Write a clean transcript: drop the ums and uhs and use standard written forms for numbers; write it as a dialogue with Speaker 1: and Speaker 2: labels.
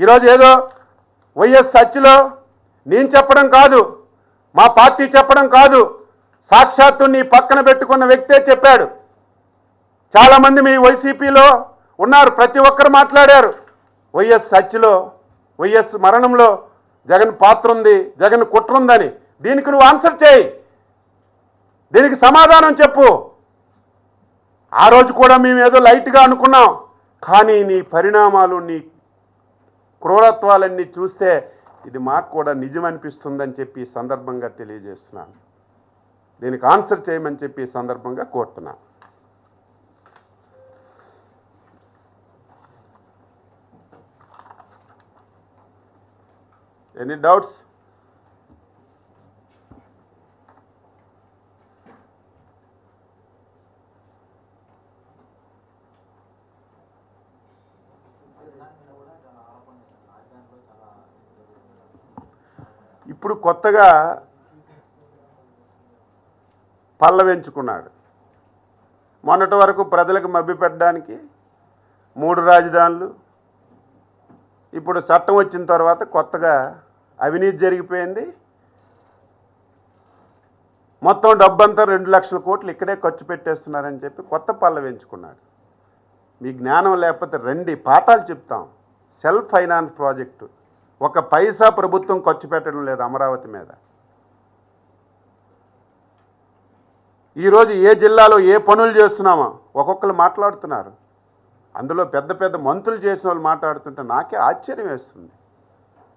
Speaker 1: ఈరోజు ఏదో వైఎస్ సచ్చిలో నేను చెప్పడం కాదు, మా పార్టీ చెప్పడం కాదు, సాక్షాత్తు నీ పక్కన పెట్టుకున్న వ్యక్తే చెప్పాడు. చాలామంది మీ వైసీపీలో ఉన్నారు, ప్రతి ఒక్కరు మాట్లాడారు. వైఎస్ సచ్చిలో, వైఎస్ మరణంలో జగన్ పాత్ర ఉంది, జగన్ కుట్ర ఉందని. దీనికి నువ్వు ఆన్సర్ చేయి, దీనికి సమాధానం చెప్పు. ఆ రోజు కూడా మేము ఏదో లైట్గా అనుకున్నాం, కానీ నీ పరిణామాలు, నీ క్రూరత్వాలన్నీ చూస్తే ఇది మాకు కూడా నిజమనిపిస్తుందని చెప్పి ఈ సందర్భంగా తెలియజేస్తున్నాను. దీనికి ఆన్సర్ చేయమని చెప్పి ఈ సందర్భంగా కోరుతున్నాను. Any doubts? ఇప్పుడు కొత్తగా పల్లవించుకున్నాడు. మొన్నటి వరకు ప్రజలకు మభ్యపెట్టడానికి 3 రాజధానులు, ఇప్పుడు చట్టం వచ్చిన తర్వాత కొత్తగా అవినీతి జరిగిపోయింది, మొత్తం డబ్బంతా 2 లక్షల కోట్లు ఇక్కడే ఖర్చు పెట్టేస్తున్నారని చెప్పి కొత్త పల్లవించుకున్నాడు. మీ జ్ఞానం లేకపోతే రండి, పాఠాలు చెప్తాం. సెల్ఫ్ ఫైనాన్స్ ప్రాజెక్టు, 1 పైసా ప్రభుత్వం ఖర్చు పెట్టడం లేదు అమరావతి మీద. ఈరోజు ఏ జిల్లాలో ఏ పనులు చేస్తున్నామో ఒక్కొక్కరు మాట్లాడుతున్నారు. అందులో పెద్ద పెద్ద మంత్రులు చేసిన వాళ్ళు మాట్లాడుతుంటే నాకే ఆశ్చర్యం వేస్తుంది.